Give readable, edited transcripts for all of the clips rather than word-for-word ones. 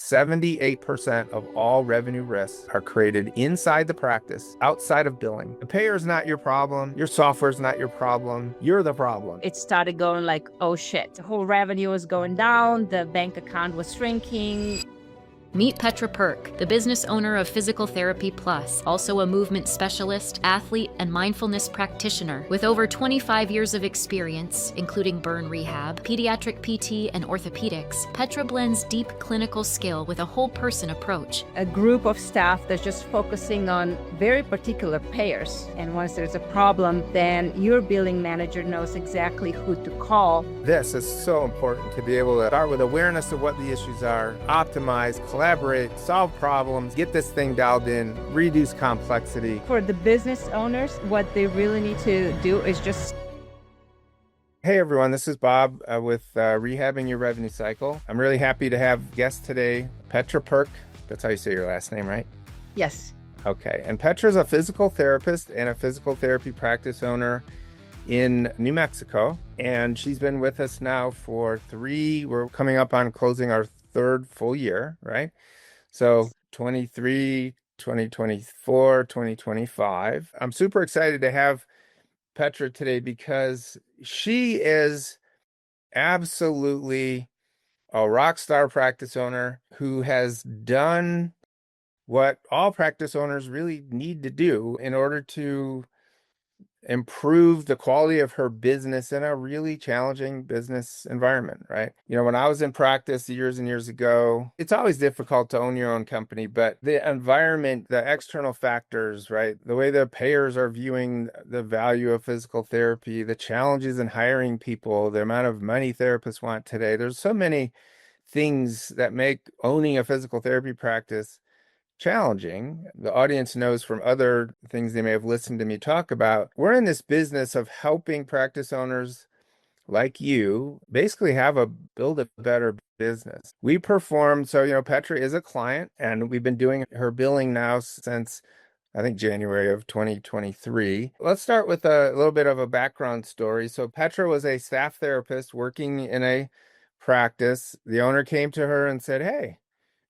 78% of all revenue risks are created inside the practice, outside of billing. The payer is not your problem. Your software is not your problem. You're the problem. It started going like, oh shit, the whole revenue was going down. The bank account was shrinking. Meet Petra Pirc, the business owner of Physical Therapy Plus, also a movement specialist, athlete, and mindfulness practitioner. With over 25 years of experience, including burn rehab, pediatric PT, and orthopedics, Petra blends deep clinical skill with a whole person approach. A group of staff that's just focusing on very particular payers. And once there's a problem, then your billing manager knows exactly who to call. This is so important to be able to start with awareness of what the issues are, optimize, collaborate, solve problems, get this thing dialed in, reduce complexity. For the business owners, what they really need to do is just... Hey everyone, this is Bob with Rehabbing Your Revenue Cycle. I'm really happy to have guest today, Petra Pirc. That's how you say your last name, right? Yes. Okay, and Petra's a physical therapist and a physical therapy practice owner in New Mexico. And she's been with us now for we're coming up on closing our third full year, right? So 23, 2024, 2025. I'm super excited to have Petra today because she is absolutely a rock star practice owner who has done what all practice owners really need to do in order to improve the quality of her business in a really challenging business environment, right? You know, when I was in practice years and years ago, it's always difficult to own your own company, but the environment, the external factors, right? The way the payers are viewing the value of physical therapy, the challenges in hiring people, the amount of money therapists want today. There's so many things that make owning a physical therapy practice challenging. The audience knows from other things they may have listened to me talk about. We're in this business of helping practice owners like you basically build a better business. We perform, so, you know, Petra is a client and we've been doing her billing now since I think January of 2023. Let's start with a little bit of a background story. So Petra was a staff therapist working in a practice. The owner came to her and said, "Hey,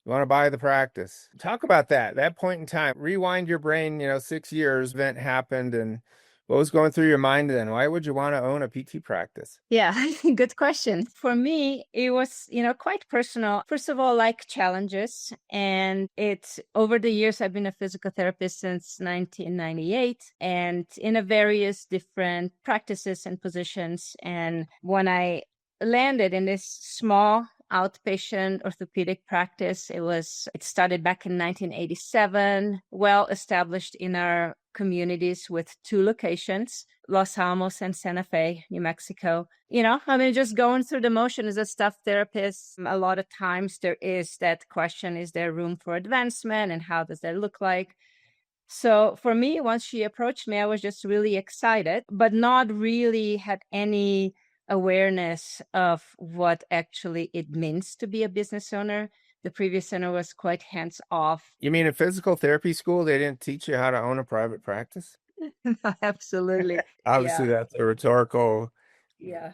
you want to buy the practice?" Talk about that point in time. Rewind your brain, 6 years, event happened, and what was going through your mind then? Why would you want to own a PT practice? Yeah, good question. For me, it was, quite personal. First of all, like challenges. And it's over the years, I've been a physical therapist since 1998 and in a various different practices and positions. And when I landed in this small outpatient orthopedic practice, it started back in 1987, well established in our communities with 2 locations, Los Alamos and Santa Fe, New Mexico. Just going through the motion as a staff therapist, a lot of times there is that question, is there room for advancement and how does that look like? So for me, once she approached me, I was just really excited, but not really had any awareness of what actually it means to be a business owner. The previous owner was quite hands-off. You mean in physical therapy school, they didn't teach you how to own a private practice? Absolutely. Obviously, that's a rhetorical, Yeah.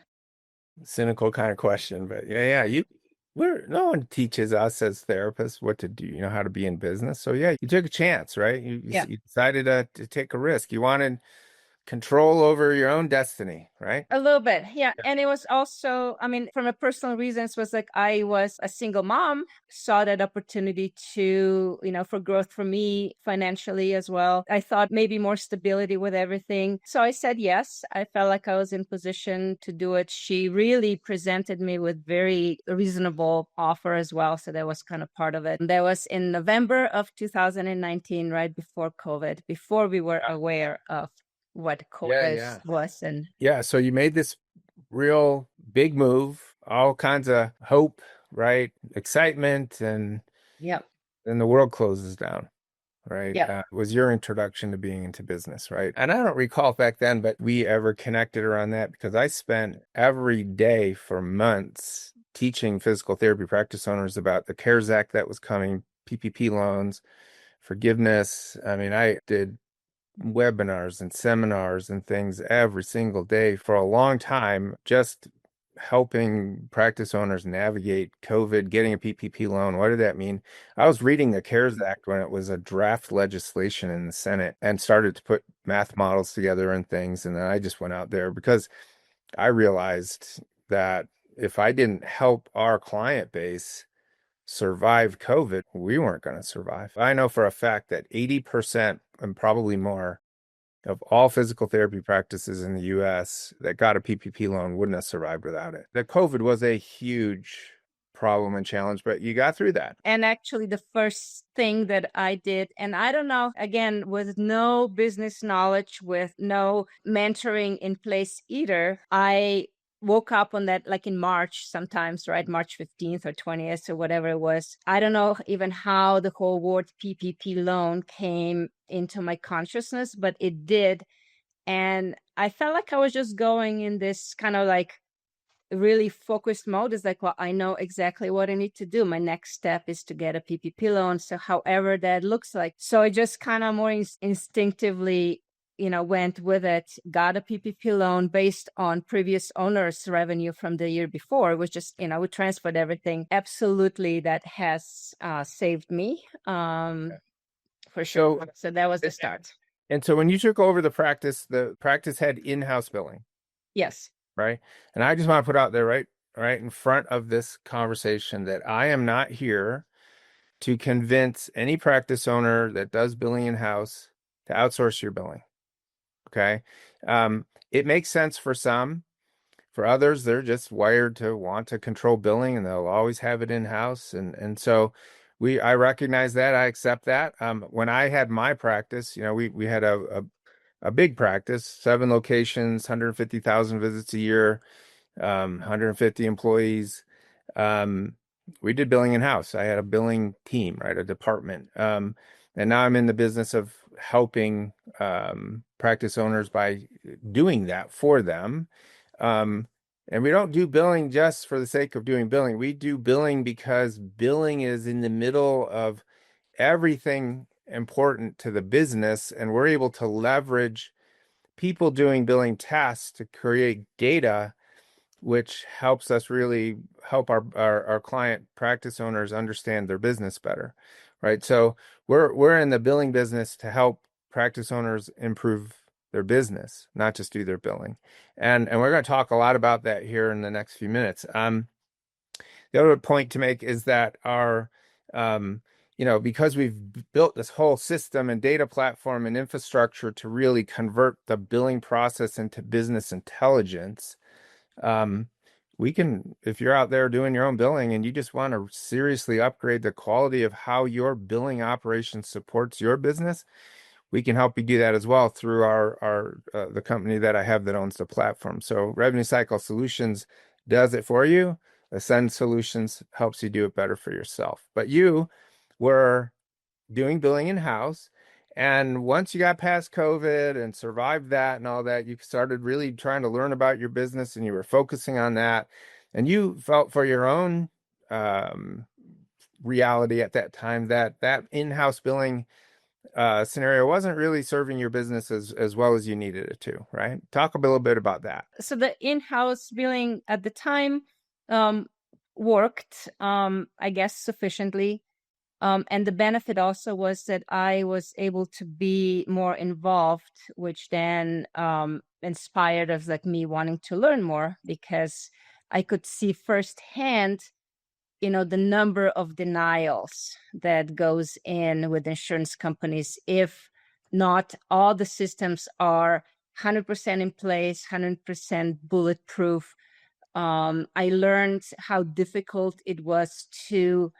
cynical kind of question, but no one teaches us as therapists what to do, how to be in business. So yeah, you took a chance, right? You decided to take a risk. You wanted control over your own destiny, right? A little bit, yeah. And it was also, from a personal reasons, was like I was a single mom, saw that opportunity to, for growth for me financially as well. I thought maybe more stability with everything. So I said yes. I felt like I was in position to do it. She really presented me with very reasonable offer as well. So that was kind of part of it. And that was in November of 2019, right before COVID, before we were aware of what COVID was. And so you made this real big move, all kinds of hope, right? Excitement, and then the world closes down, right? It was your introduction to being into business, right? And I don't recall back then, but we ever connected around that because I spent every day for months teaching physical therapy practice owners about the CARES Act that was coming, PPP loans, forgiveness. I did webinars and seminars and things every single day for a long time, just helping practice owners navigate COVID, getting a PPP loan. What did that mean? I was reading the CARES Act when it was a draft legislation in the Senate and started to put math models together and things. And then I just went out there because I realized that if I didn't help our client base survive COVID, we weren't going to survive. I know for a fact that 80% and probably more of all physical therapy practices in the US that got a PPP loan wouldn't have survived without it. The COVID was a huge problem and challenge, but you got through that. And actually, the first thing that I did, and I don't know, again, with no business knowledge, with no mentoring in place either, I woke up on that like in March sometimes, right? March 15th or 20th or whatever it was. I don't know even how the whole word PPP loan came into my consciousness, but it did. And I felt like I was just going in this kind of like really focused mode. Is like, well, I know exactly what I need to do. My next step is to get a PPP loan. So however that looks like. So I just kind of more instinctively, went with it, got a PPP loan based on previous owner's revenue from the year before. It was just, we transferred everything. Absolutely. That has saved me for sure. So that was the start. And so when you took over the practice had in-house billing. Yes. Right. And I just want to put out there right in front of this conversation that I am not here to convince any practice owner that does billing in-house to outsource your billing. Okay. It makes sense for some. For others, they're just wired to want to control billing and they'll always have it in-house. And so I recognize that. I accept that. When I had my practice, we had a big practice, 7 locations, 150,000 visits a year, 150 employees. We did billing in-house. I had a billing team, right, a department. And now I'm in the business of helping practice owners by doing that for them. And we don't do billing just for the sake of doing billing. We do billing because billing is in the middle of everything important to the business, and we're able to leverage people doing billing tasks to create data, which helps us really help our client practice owners understand their business better, right? So we're in the billing business to help practice owners improve their business, not just do their billing. And we're going to talk a lot about that here in the next few minutes. The other point to make is that our because we've built this whole system and data platform and infrastructure to really convert the billing process into business intelligence, we can, if you're out there doing your own billing and you just want to seriously upgrade the quality of how your billing operation supports your business, we can help you do that as well through the company that I have that owns the platform. So Revenue Cycle Solutions does it for you. Ascend Solutions helps you do it better for yourself. But you were doing billing in-house. And once you got past COVID and survived that and all that, you started really trying to learn about your business and you were focusing on that. And you felt for your own reality at that time that in-house billing scenario wasn't really serving your business as well as you needed it to, right? Talk a little bit about that. So the in-house billing at the time worked, I guess, sufficiently. And the benefit also was that I was able to be more involved, which then inspired of like me wanting to learn more because I could see firsthand, the number of denials that goes in with insurance companies if not all the systems are 100% in place, 100% bulletproof. I learned how difficult it was to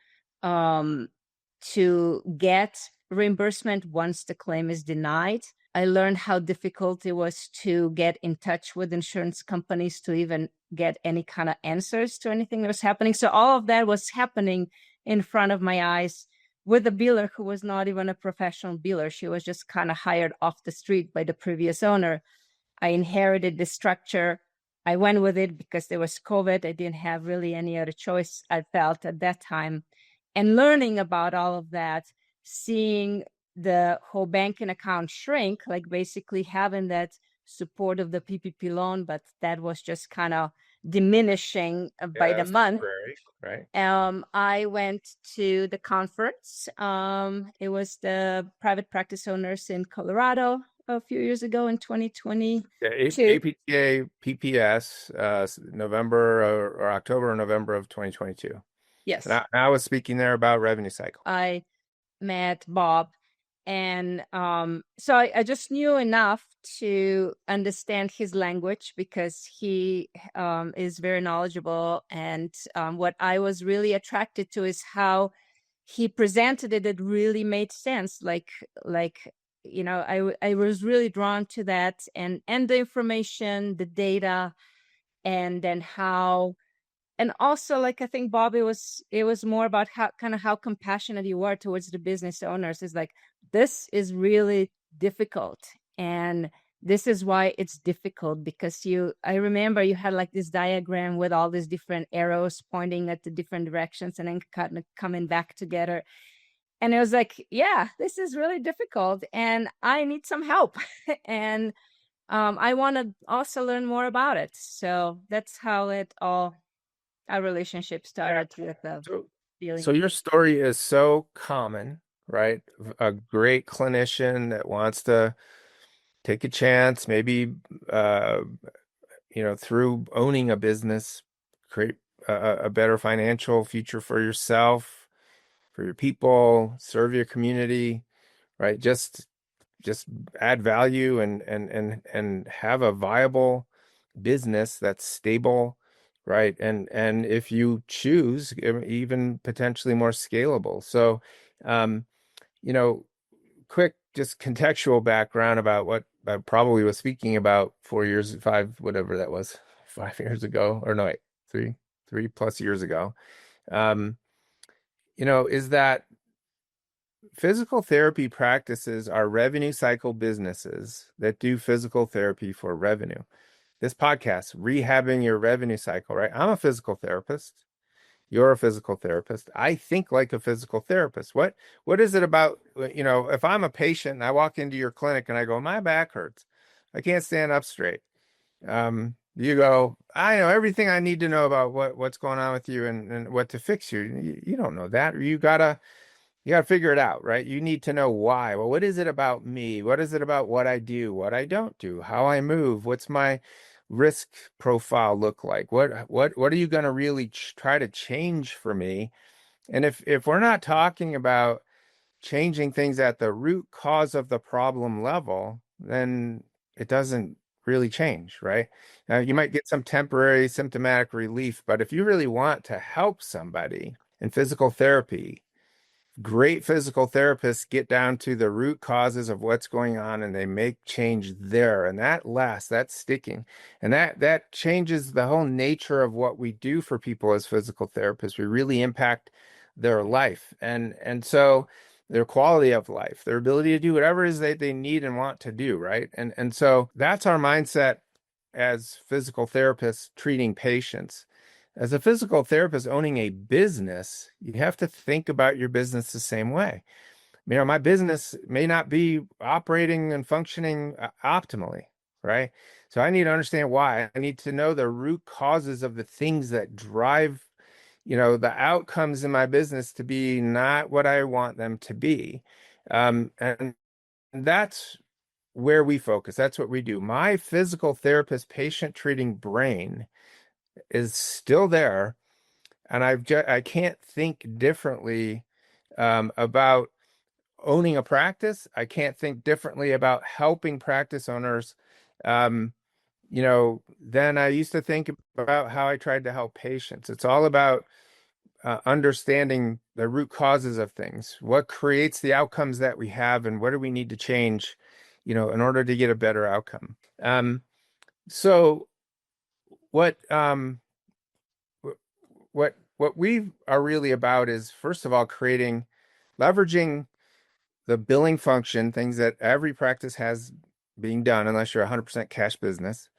get reimbursement once the claim is denied. I learned how difficult it was to get in touch with insurance companies to even get any kind of answers to anything that was happening. So all of that was happening in front of my eyes with a biller who was not even a professional biller. She was just kind of hired off the street by the previous owner. I inherited the structure. I went with it because there was COVID. I didn't have really any other choice, I felt at that time. And learning about all of that, seeing the whole banking account shrink, like basically having that support of the PPP loan, but that was just kind of diminishing Yeah, by the that's month, temporary, right? I went to the conference. It was the private practice owners in Colorado a few years ago in 2022. Yeah, APTA PPS, November or October or November of 2022. And Yes, I was speaking there about revenue cycle. I met Bob. And so I just knew enough to understand his language because he is very knowledgeable. And what I was really attracted to is how he presented it. It really made sense. I was really drawn to that, and the information, the data, and then how. And also, like, I think, Bob, it was more about how compassionate you are towards the business owners. It's like, this is really difficult, and this is why it's difficult, because I remember you had like this diagram with all these different arrows pointing at the different directions and then kind of coming back together. And it was like, yeah, this is really difficult and I need some help. And I want to also learn more about it. So that's how our relationship started with the So, feeling. so your story is so common, right? A great clinician that wants to take a chance, maybe, through owning a business, create a better financial future for yourself, for your people, serve your community, right? Just add value and have a viable business that's stable, right? And if you choose, even potentially more scalable. So, um, you know, quick, just contextual background about what I probably was speaking about 4 years, five, whatever that was, 5 years ago, or no, wait, three plus years ago. Um, is that physical therapy practices are revenue cycle businesses that do physical therapy for revenue. This podcast, Rehabbing Your Revenue Cycle, right? I'm a physical therapist. You're a physical therapist. I think like a physical therapist. What is it about, if I'm a patient and I walk into your clinic and I go, my back hurts. I can't stand up straight. You go, I know everything I need to know about what's going on with you and what to fix you. You don't know that. You gotta figure it out, right? You need to know why. Well, what is it about me? What is it about what I do, what I don't do, how I move? What's my risk profile look like? What are you going to really try to change for me? And if we're not talking about changing things at the root cause of the problem level, then it doesn't really change, right? Now, you might get some temporary symptomatic relief, but if you really want to help somebody in physical therapy, great physical therapists get down to the root causes of what's going on and they make change there, and that's sticking, and that changes the whole nature of what we do for people as physical therapists. We really impact their life and so their quality of life, their ability to do whatever it is they need and want to do, right? And so that's our mindset as physical therapists treating patients. As a physical therapist owning a business, you have to think about your business the same way. My business may not be operating and functioning optimally, right? So I need to understand why. I need to know the root causes of the things that drive, the outcomes in my business to be not what I want them to be. And that's where we focus. That's what we do. My physical therapist patient treating brain is still there, and I can't think differently about owning a practice. I can't think differently about helping practice owners, um, than I used to think about how I tried to help patients. It's all about understanding the root causes of things, what creates the outcomes that we have, and what do we need to change, in order to get a better outcome. So what what we are really about is, first of all, leveraging the billing function, things that every practice has being done, unless you're a 100% cash business.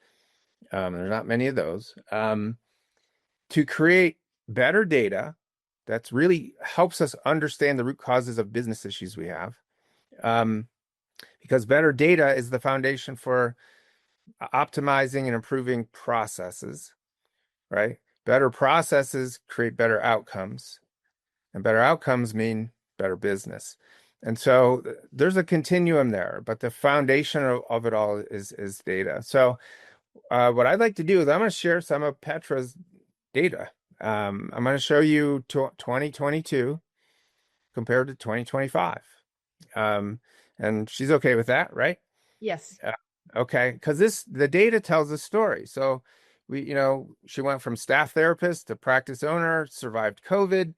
There's not many of those. To create better data that's really helps us understand the root causes of business issues we have. Because better data is the foundation for optimizing and improving processes. right? Better processes create better outcomes, and better outcomes mean better business. And so there's a continuum there, but the foundation of it all is data. So what I'd like to do is I'm going to share some of Petra's data. I'm going to show you 2022 compared to 2025. And she's okay with that, right? Yes. Okay, because the data tells a story. So she went from staff therapist to practice owner, survived COVID,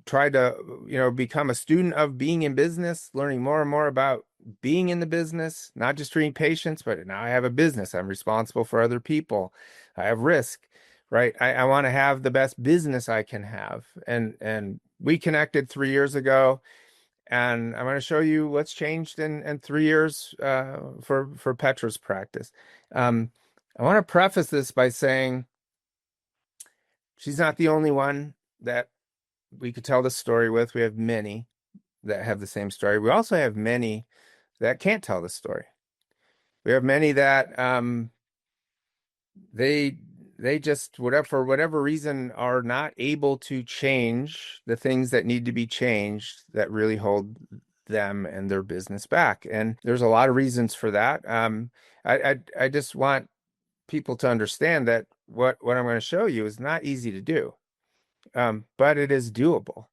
tried to, become a student of being in business, learning more and more about being in the business, not just treating patients, but now I have a business. I'm responsible for other people. I have risk, right? I want to have the best business I can have. And we connected 3 years ago, and I'm going to show you what's changed in 3 years for Petra's practice. I want to preface this by saying she's not the only one that we could tell this story with. We have many that have the same story. We also have many that can't tell the story. We have many that they just for whatever reason are not able to change the things that need to be changed that really hold them and their business back. And there's a lot of reasons for that. I just want people to understand that what I'm going to show you is not easy to do, but it is doable.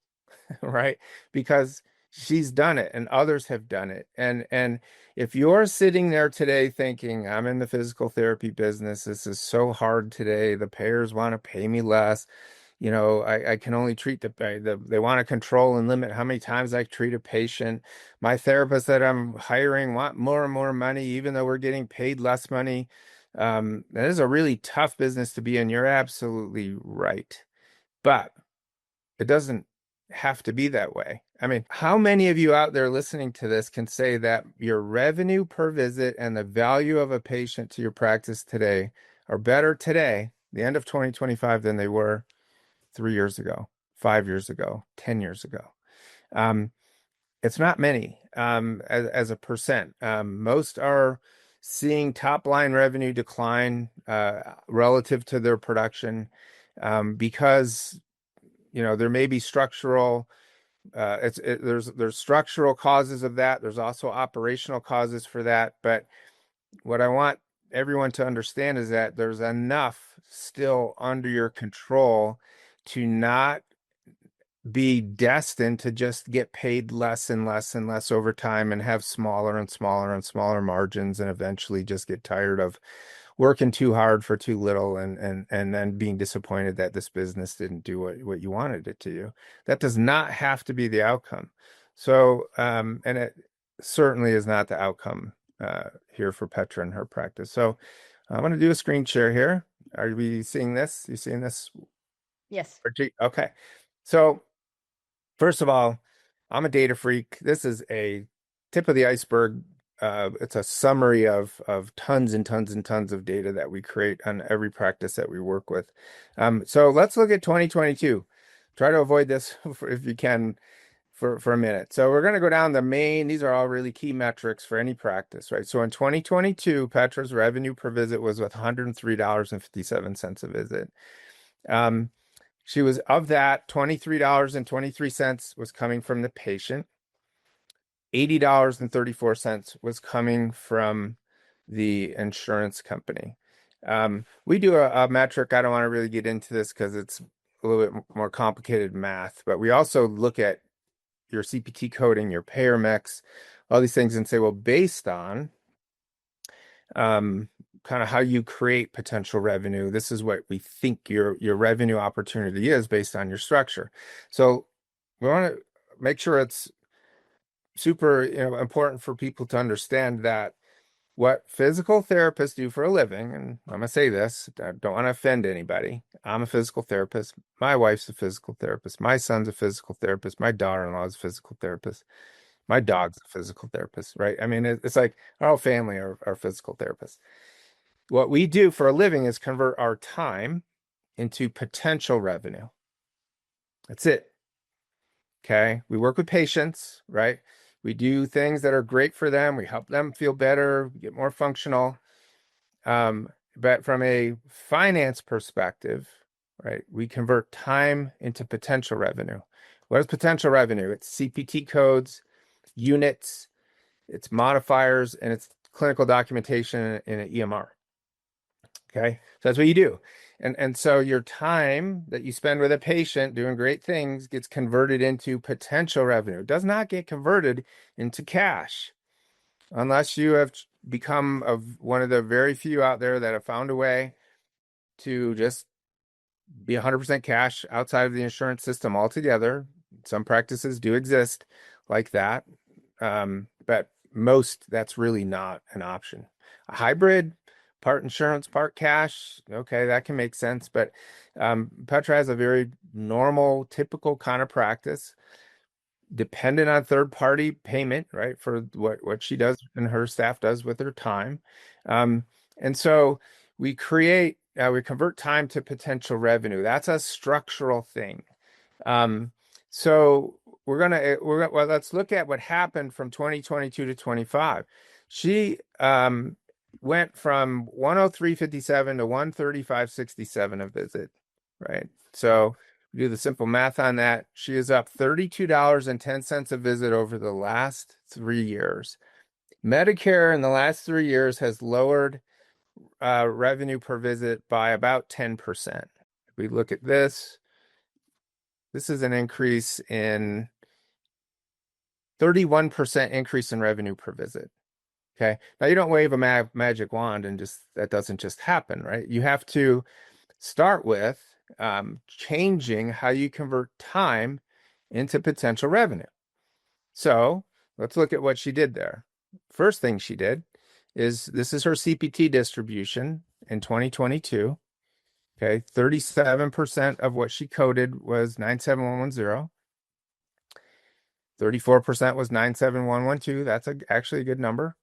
Right? Because she's done it and others have done it. And if you're sitting there today thinking, I'm in the physical therapy business, this is so hard today, the payers want to pay me less, I can only treat they want to control and limit how many times I treat a patient. My therapists that I'm hiring want more and more money, even though we're getting paid less money. That is a really tough business to be in. You're absolutely right. But it doesn't have to be that way. I mean, how many of you out there listening to this can say that your revenue per visit and the value of a patient to your practice today are better today, the end of 2025, than they were 3 years ago, 5 years ago, 10 years ago? It's not many as a percent. Most are seeing top line revenue decline relative to their production because there may be structural. There's structural causes of that. There's also operational causes for that. But what I want everyone to understand is that there's enough still under your control to not be destined to just get paid less and less and less over time and have smaller and smaller and smaller margins and eventually just get tired of working too hard for too little and then being disappointed that this business didn't do what you wanted it to do. That does not have to be the outcome. So, and it certainly is not the outcome here for Petra and her practice. So I'm going to do a screen share here. Are we seeing this? You seeing this? Yes. Okay. So first of all, I'm a data freak. This is a tip of the iceberg. It's a summary of tons and tons and tons of data that we create on every practice that we work with. So let's look at 2022. Try to avoid this if you can for a minute. So we're going to go down the main. These are all really key metrics for any practice, right? So in 2022, Petra's revenue per visit was with $103.57 a visit. She was, of that, $23.23 was coming from the patient. $80.34 was coming from the insurance company. We do a metric. I don't want to really get into this because it's a little bit more complicated math, but we also look at your CPT coding, your payer mix, all these things, and say, well, based on kind of how you create potential revenue, this is what we think your revenue opportunity is based on your structure. So we want to make sure it's super important for people to understand that what physical therapists do for a living, and I'm gonna say this, I don't want to offend anybody. I'm a physical therapist. My wife's a physical therapist. My son's a physical therapist. My daughter-in-law is a physical therapist. My dog's a physical therapist, right? I mean, it's like our whole family are physical therapists. What we do for a living is convert our time into potential revenue. That's it. Okay. We work with patients, right? We do things that are great for them. We help them feel better, get more functional. But from a finance perspective, right, we convert time into potential revenue. What is potential revenue? It's CPT codes, units, it's modifiers, and it's clinical documentation in an EMR. Okay, so that's what you do. And so your time that you spend with a patient doing great things gets converted into potential revenue. It does not get converted into cash unless you have become one of the very few out there that have found a way to just be 100% cash outside of the insurance system altogether. Some practices do exist like that, but most, that's really not an option. A hybrid, part insurance, part cash, okay, that can make sense. But Petra has a very normal, typical kind of practice, dependent on third-party payment, right, for what she does and her staff does with their time. And so we convert time to potential revenue. That's a structural thing. So well, let's look at what happened from 2022 to 25. She went from 103.57 to 135.67 a visit, right? So do the simple math on that. She is up $32.10 a visit over the last 3 years. Medicare in the last 3 years has lowered revenue per visit by about 10%. If we look at this is an increase in 31% increase in revenue per visit. Okay. Now you don't wave a magic wand and that doesn't just happen, right? You have to start with changing how you convert time into potential revenue. So let's look at what she did there. First thing she did is this is her CPT distribution in 2022. Okay, 37% of what she coded was 97110. 34% was 97112. That's actually a good number.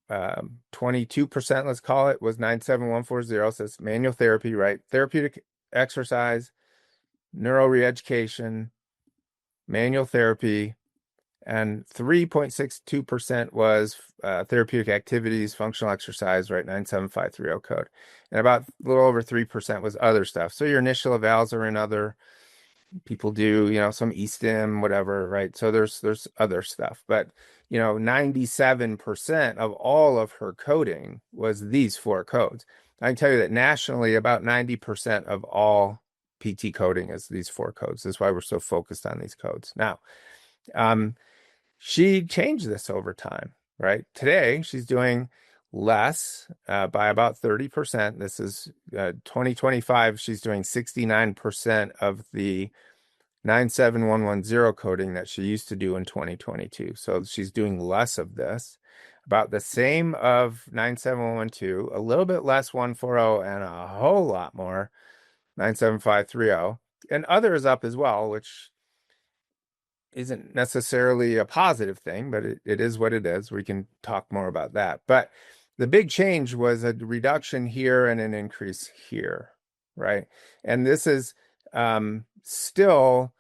22%, let's call it, was 97140. So it's manual therapy, right? Therapeutic exercise, neuro reeducation, manual therapy, and 3.62% was therapeutic activities, functional exercise, right? 97530 code. And about a little over 3% was other stuff. So your initial evals are in other. People do, some e-stim, whatever, right? So there's other stuff. But 97% of all of her coding was these 4 codes. I can tell you that nationally, about 90% of all PT coding is these 4 codes. That's why we're so focused on these codes. Now, she changed this over time, right? Today, she's doing less by about 30%. This is 2025. She's doing 69% of the 97110 coding that she used to do in 2022. So she's doing less of this, about the same of 97112, a little bit less 140, and a whole lot more 97530, and others up as well, which isn't necessarily a positive thing, but it is what it is. We can talk more about that. But the big change was a reduction here and an increase here, right? And this is still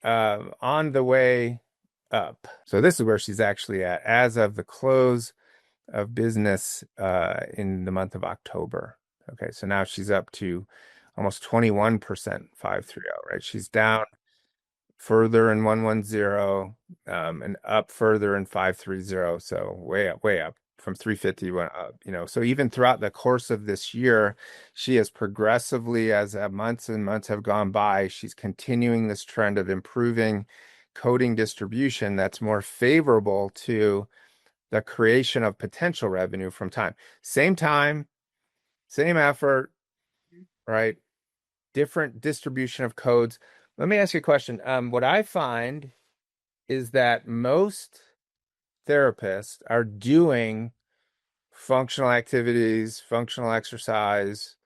on the way up. So this is where she's actually at as of the close of business in the month of October. Okay, so now she's up to almost 21% 530, right? She's down further in 110 and up further in 530. So way up from 350 went up, so even throughout the course of this year, she has progressively, as months and months have gone by, she's continuing this trend of improving coding distribution that's more favorable to the creation of potential revenue from time, same effort, right? Different distribution of codes. Let me ask you a question. What I find is that most therapists are doing functional activities, functional exercise,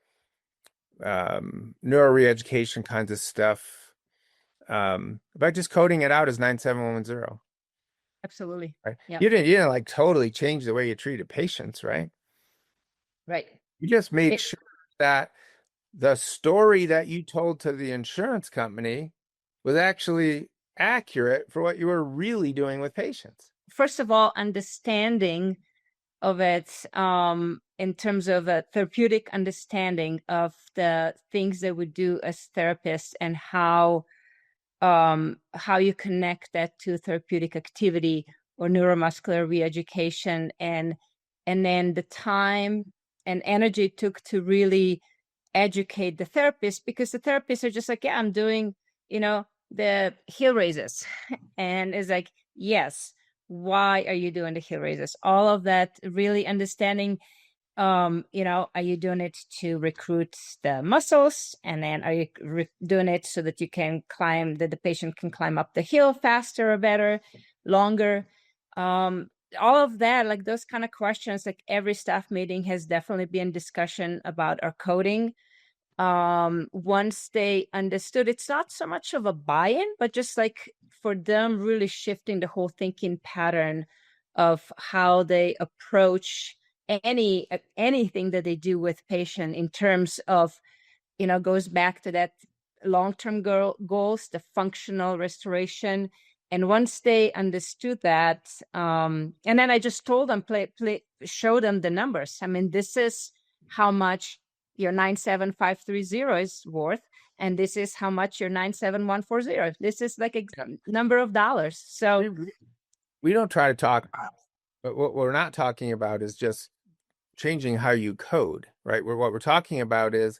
neuro reeducation kinds of stuff, by just coding it out as 97110. Absolutely. Right? Yeah. You didn't like totally change the way you treated patients, right? Right. You just made sure that the story that you told to the insurance company was actually accurate for what you were really doing with patients. First of all, understanding of it in terms of a therapeutic understanding of the things that we do as therapists and how you connect that to therapeutic activity or neuromuscular reeducation, and then the time and energy it took to really educate the therapist, because the therapists are just like, yeah, I'm doing, the heel raises. And it's like, yes, why are you doing the heel raises? All of that, really understanding, are you doing it to recruit the muscles? And then are you doing it so that you can that the patient can climb up the hill faster or better, longer? All of that, like those kind of questions, like every staff meeting has definitely been discussion about our coding. Once they understood, it's not so much of a buy-in, but just like for them really shifting the whole thinking pattern of how they approach anything that they do with patient in terms of, goes back to that long-term goals, the functional restoration. And once they understood that, and then I just told them, show them the numbers. I mean, this is how much your 97530 is worth, and this is how much your 97140. This is like a number of dollars. So we don't try to talk, but what we're not talking about is just changing how you code, right? What we're talking about is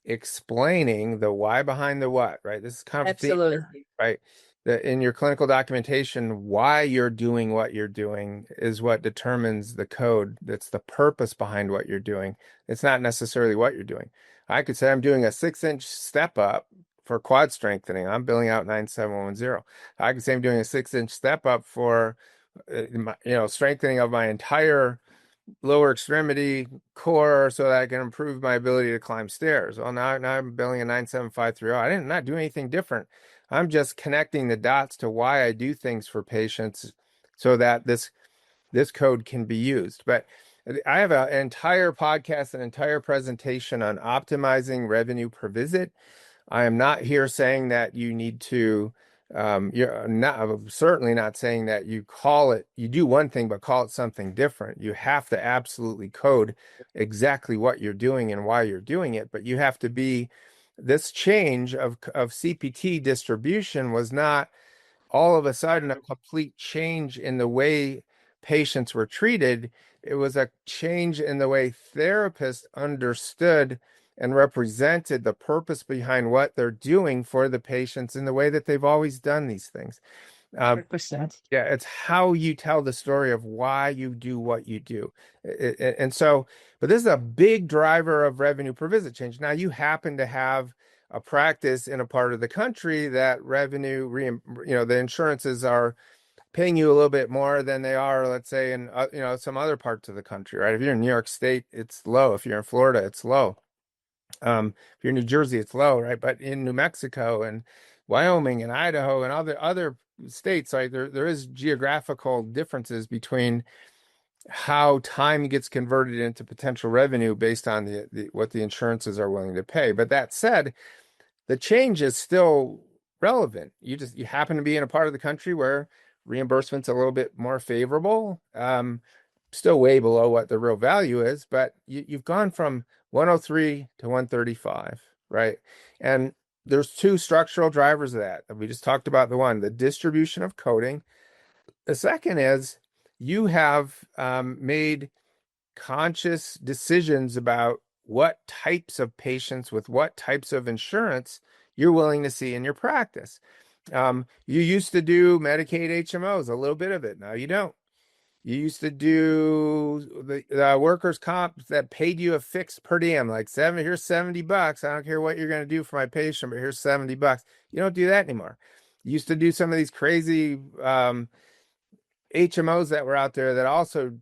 explaining the why behind the what, right? This is kind of absolutely right? In your clinical documentation, why you're doing what you're doing is what determines the code. That's the purpose behind what you're doing. It's not necessarily what you're doing. I could say I'm doing a 6-inch step up for quad strengthening. I'm billing out 9710. I could say I'm doing a 6-inch step up for, strengthening of my entire lower extremity core so that I can improve my ability to climb stairs. Well, now I'm billing a 97530. I didn't not do anything different. I'm just connecting the dots to why I do things for patients so that this code can be used. But I have an entire podcast, an entire presentation on optimizing revenue per visit. I am not here saying that you need to, I'm certainly not saying that you do one thing, but call it something different. You have to absolutely code exactly what you're doing and why you're doing it, but you have to this change of CPT distribution was not all of a sudden a complete change in the way patients were treated. It was a change in the way therapists understood and represented the purpose behind what they're doing for the patients in the way that they've always done these things. 100%. Yeah, it's how you tell the story of why you do what you do. And so, but this is a big driver of revenue per visit change. Now, you happen to have a practice in a part of the country that the insurances are paying you a little bit more than they are, let's say, in some other parts of the country, right? If you're in New York State, it's low. If you're in Florida, it's low. If you're in New Jersey, it's low, right? But in New Mexico and Wyoming and Idaho and other states, like there is geographical differences between how time gets converted into potential revenue based on what the insurances are willing to pay. But that said, the change is still relevant. You happen to be in a part of the country where reimbursement's a little bit more favorable. Still way below what the real value is, but you've gone from 103 to 135, right? And there's two structural drivers of that. We just talked about the distribution of coding. The second is you have made conscious decisions about what types of patients with what types of insurance you're willing to see in your practice. You used to do Medicaid HMOs, a little bit of it. Now you don't. You used to do the workers' comp that paid you a fixed per diem, like here's $70. I don't care what you're going to do for my patient, but here's $70. You don't do that anymore. You used to do some of these crazy HMOs that were out there that also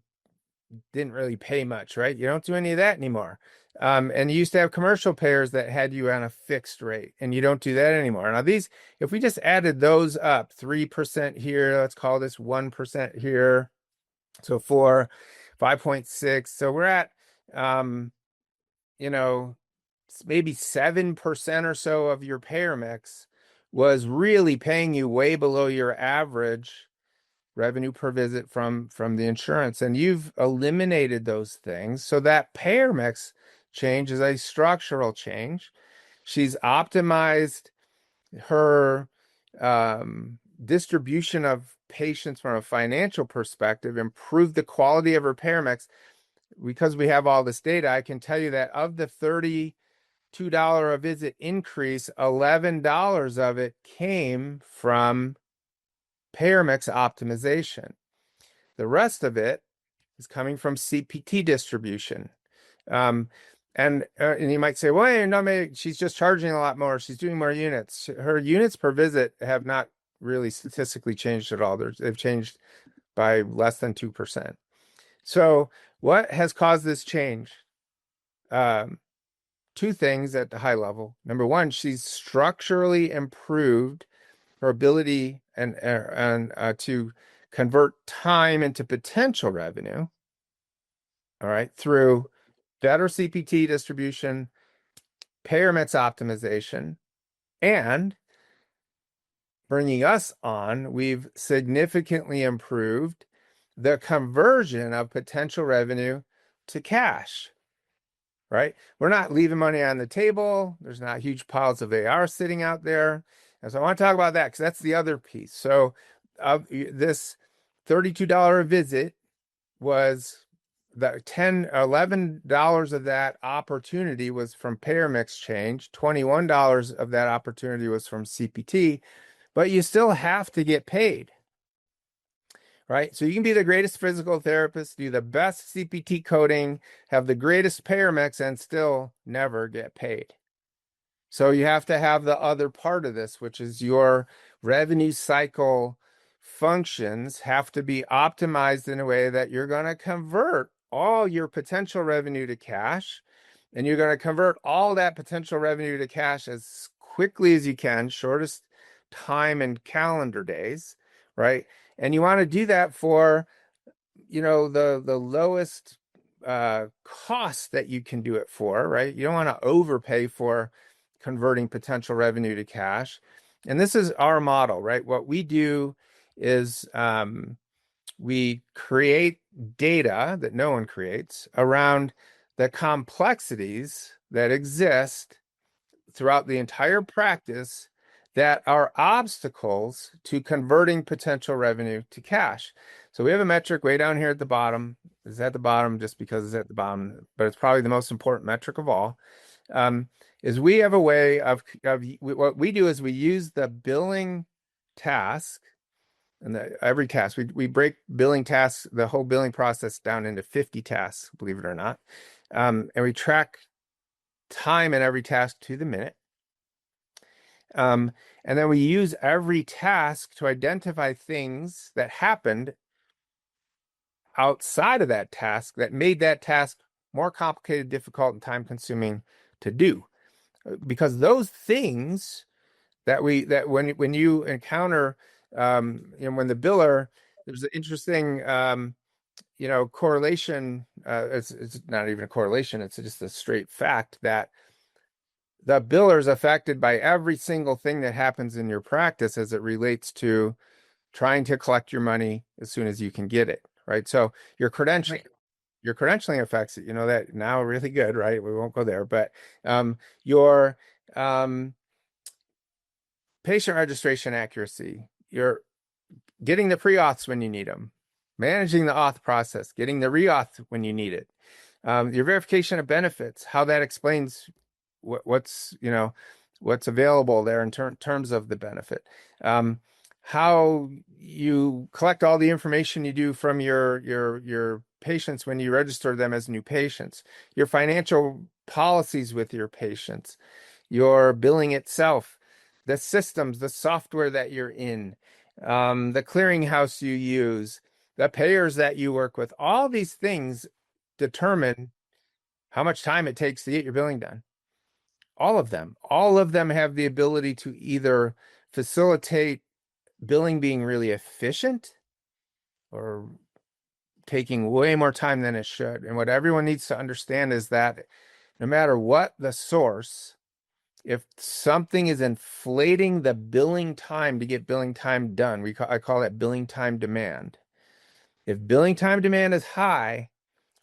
didn't really pay much, right? You don't do any of that anymore. And you used to have commercial payers that had you on a fixed rate, and you don't do that anymore. Now if we just added those up, 3% here, let's call this 1% here. So 5.6. So we're at, maybe 7% or so of your payer mix was really paying you way below your average revenue per visit from the insurance. And you've eliminated those things. So that payer mix change is a structural change. She's optimized her distribution of patients from a financial perspective, improved the quality of her payer mix. Because we have all this data, I can tell you that of the $32 a visit increase, $11 of it came from payer mix optimization. The rest of it is coming from CPT distribution. And you might say, well, no, she's just charging a lot more. She's doing more units. Her units per visit have not really statistically changed at all. They've changed by less than 2%. So what has caused this change? Two things at the high level. Number one, she's structurally improved her ability and to convert time into potential revenue. All right, through better CPT distribution, payer mix optimization, and bringing us on, we've significantly improved the conversion of potential revenue to cash. Right? We're not leaving money on the table. There's not huge piles of AR sitting out there. And so I want to talk about that because that's the other piece. So this $32 a visit was the $11 of that opportunity was from payer mix change. $21 of that opportunity was from CPT, but you still have to get paid. Right? So you can be the greatest physical therapist, do the best CPT coding, have the greatest payer mix, and still never get paid. So you have to have the other part of this, which is your revenue cycle functions have to be optimized in a way that you're going to convert all your potential revenue to cash, and you're going to convert all that potential revenue to cash as quickly as you can, shortest time and calendar days, right? And you want to do that for, the lowest cost that you can do it for, right? You don't want to overpay for converting potential revenue to cash. And this is our model, right? What we do is we create data that no one creates around the complexities that exist throughout the entire practice that are obstacles to converting potential revenue to cash. So we have a metric way down here at the bottom. It's at the bottom just because it's at the bottom, but it's probably the most important metric of all. Is we have a way of what we do is we use the billing task and every task. We break billing tasks, the whole billing process down into 50 tasks, believe it or not. And we track time in every task to the minute. And then we use every task to identify things that happened outside of that task that made that task more complicated, difficult, and time-consuming to do. Because those things that when you encounter, when the biller, there's an interesting, correlation. It's not even a correlation. It's just a straight fact that the biller is affected by every single thing that happens in your practice as it relates to trying to collect your money as soon as you can get it, right? So your credentialing affects it. You know that now really good, right? We won't go there, but your patient registration accuracy, you're getting the pre-auths when you need them, managing the auth process, getting the re-auth when you need it, your verification of benefits, how that explains what's available there in terms of the benefit, how you collect all the information you do from your patients when you register them as new patients, your financial policies with your patients, your billing itself, the systems, the software that you're in, the clearinghouse you use, the payers that you work with. All these things determine how much time it takes to get your billing done. All of them have the ability to either facilitate billing being really efficient or taking way more time than it should. And what everyone needs to understand is that no matter what the source, if something is inflating the billing time to get billing time done, I call that billing time demand. If billing time demand is high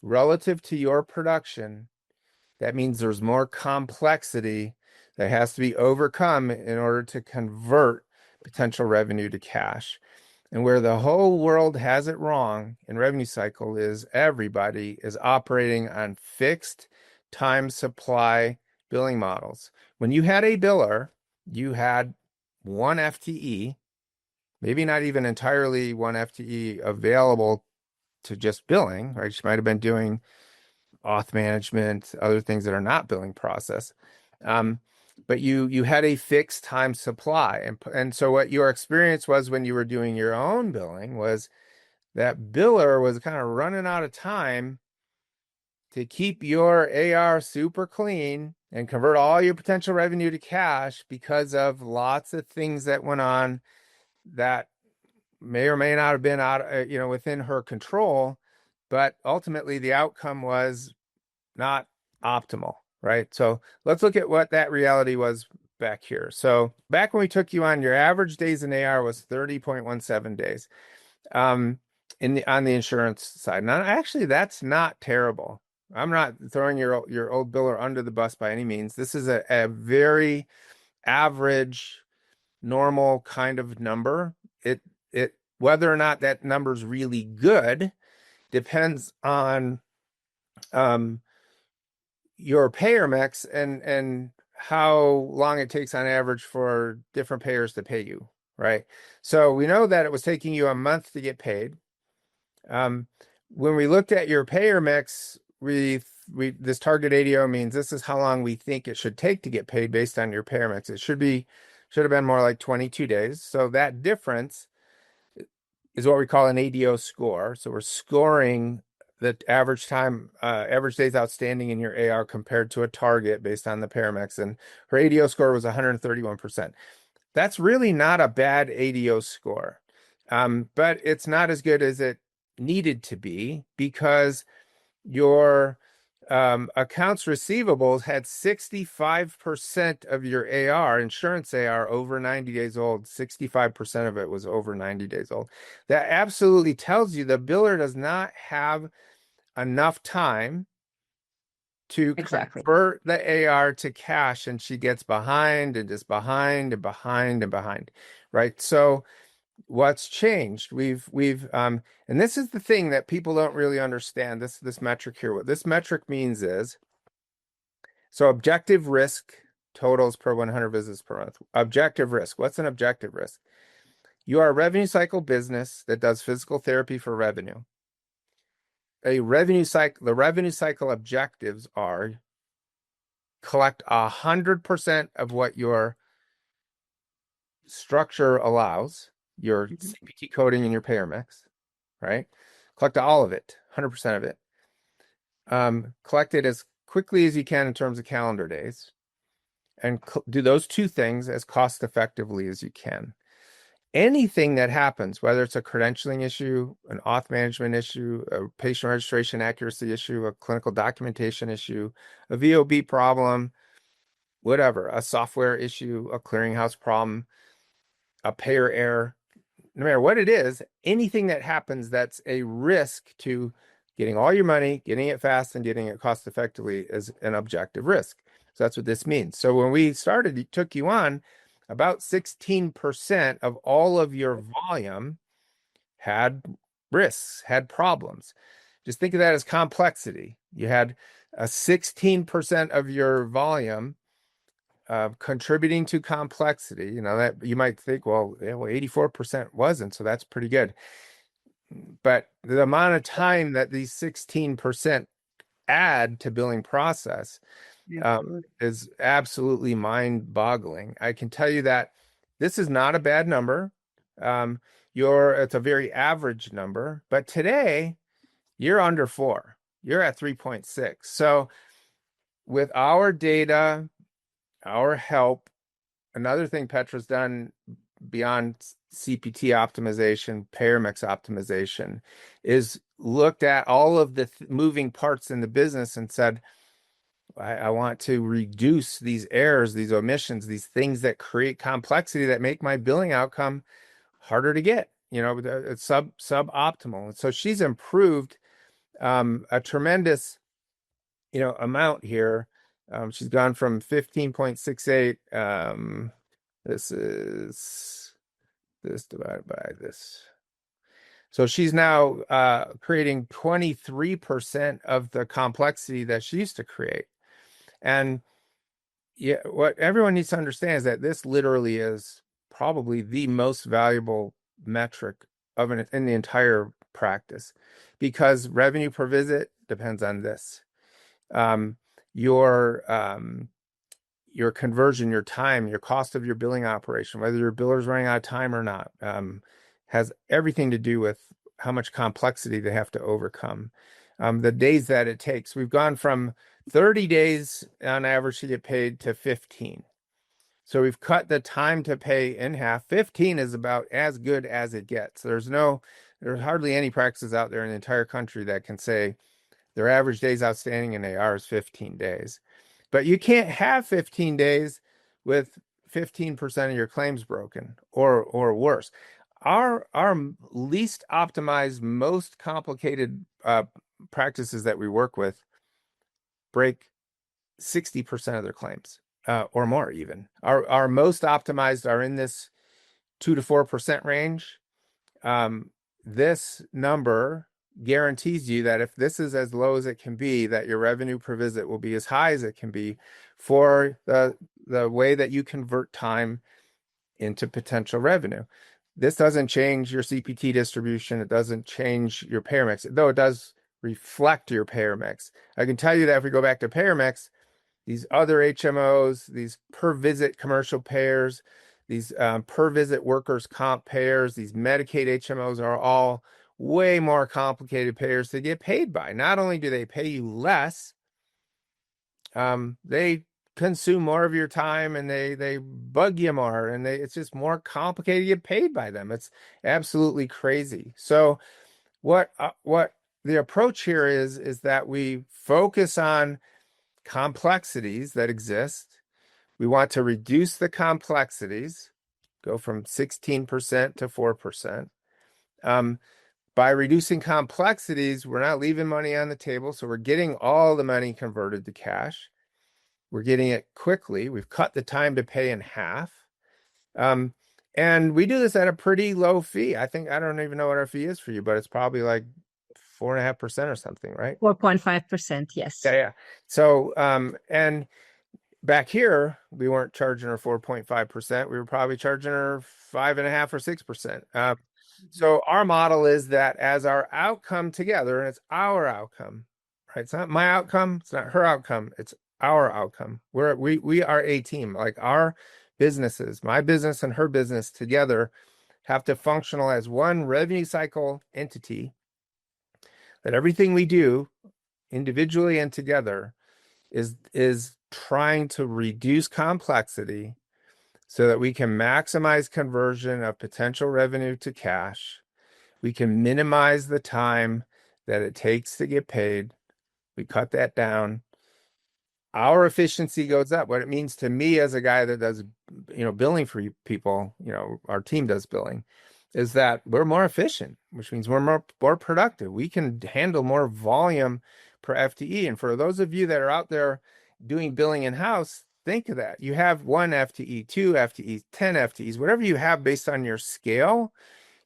relative to your production, that means there's more complexity that has to be overcome in order to convert potential revenue to cash. And where the whole world has it wrong in revenue cycle is everybody is operating on fixed time supply billing models. When you had a biller, you had one FTE, maybe not even entirely one FTE available to just billing, right? She might have been doing auth management, other things that are not billing process. But you had a fixed time supply. And so what your experience was when you were doing your own billing was that biller was kind of running out of time to keep your AR super clean and convert all your potential revenue to cash because of lots of things that went on that may or may not have been out, within her control. But ultimately, the outcome was not optimal, right? So let's look at what that reality was back here. So back when we took you on, your average days in AR was 30.17 days on the insurance side. Now, actually, that's not terrible. I'm not throwing your old biller under the bus by any means. This is a very average, normal kind of number. It whether or not that number's really good depends on your payer mix and how long it takes on average for different payers to pay you, right? So we know that it was taking you a month to get paid. When we looked at your payer mix, we this target ADO means this is how long we think it should take to get paid based on your payer mix. It should have been more like 22 days. So that difference is what we call an ADO score. So we're scoring the average days outstanding in your AR compared to a target based on the payer mix. And her ADO score was 131%. That's really not a bad ADO score. But it's not as good as it needed to be because your accounts receivables had 65% of your AR, insurance AR, over 90 days old. 65% of it was over 90 days old. That absolutely tells you the biller does not have enough time to convert the AR to cash, and she gets behind and just behind and behind and behind, right? So what's changed? We've and this is the thing that people don't really understand, this metric here. What this metric means is, so objective risk totals per 100 visits per month. Objective risk. What's an objective risk? You are a revenue cycle business that does physical therapy for revenue. The revenue cycle objectives are collect 100% of what your structure allows, your CPT coding and your payer mix, right? Collect all of it, 100% of it. Collect it as quickly as you can in terms of calendar days, and do those two things as cost effectively as you can. Anything that happens, whether it's a credentialing issue, an auth management issue, a patient registration accuracy issue, a clinical documentation issue, a VOB problem, whatever, a software issue, a clearinghouse problem, a payer error, no matter what it is, anything that happens that's a risk to getting all your money, getting it fast, and getting it cost effectively is an objective risk. So that's what this means. So when we took you on, about 16% of all of your volume had risks, had problems. Just think of that as complexity. You had a 16% of your volume contributing to complexity. That you might think, well, 84% wasn't, so that's pretty good. But the amount of time that these 16% add to billing process is absolutely mind-boggling. I can tell you that this is not a bad number. It's a very average number, but today you're under 4. You're at 3.6. So with our data, our help, another thing Petra's done beyond CPT optimization, payer mix optimization, is looked at all of the moving parts in the business and said, I want to reduce these errors, these omissions, these things that create complexity that make my billing outcome harder to get. It's suboptimal. And so she's improved a tremendous, amount here. She's gone from 15.68. This is this divided by this. So she's now creating 23% of the complexity that she used to create. And yeah, what everyone needs to understand is that this literally is probably the most valuable metric in the entire practice, because revenue per visit depends on this. Um, your your conversion, your time, your cost of your billing operation, whether your biller's running out of time or not, has everything to do with how much complexity they have to overcome. The days that it takes. We've gone from 30 days on average to get paid to 15. So we've cut the time to pay in half. 15 is about as good as it gets. There's hardly any practices out there in the entire country that can say their average days outstanding in AR is 15 days. But you can't have 15 days with 15% of your claims broken or worse. Our least optimized, most complicated practices that we work with break 60% of their claims or more even. Our most optimized are in this 2 to 4% range. This number guarantees you that if this is as low as it can be, that your revenue per visit will be as high as it can be for the way that you convert time into potential revenue. This doesn't change your CPT distribution. It doesn't change your payer mix, though it does reflect your payer mix. I can tell you that if we go back to payer mix, these other HMOs, these per visit commercial payers, these per visit workers comp payers, these Medicaid HMOs are all way more complicated payers to get paid by. Not only do they pay you less, they consume more of your time, and they bug you more, and it's just more complicated to get paid by them. It's absolutely crazy. So what the approach here is that we focus on complexities that exist. We want to reduce the complexities, go from 16% to 4%. By reducing complexities, we're not leaving money on the table, so we're getting all the money converted to cash. We're getting it quickly. We've cut the time to pay in half. And we do this at a pretty low fee. I don't even know what our fee is for you, but it's probably like 4.5% or something, right? 4.5%, yes. Yeah. So, and back here, we weren't charging her 4.5%. We were probably charging her 5.5% or 6%. So our model is that as our outcome together, and it's our outcome, right? It's not my outcome. It's not her outcome. It's our outcome. We are a team. Like our businesses, my business and her business together have to functional as one revenue cycle entity, that everything we do individually and together is trying to reduce complexity so that we can maximize conversion of potential revenue to cash. We can minimize the time that it takes to get paid. We cut that down. Our efficiency goes up. What it means to me as a guy that does, billing for people, our team does billing, is that we're more efficient, which means we're more productive. We can handle more volume per FTE. And for those of you that are out there doing billing in-house, think of that. You have 1 FTE, 2 FTEs, 10 FTEs, whatever you have based on your scale.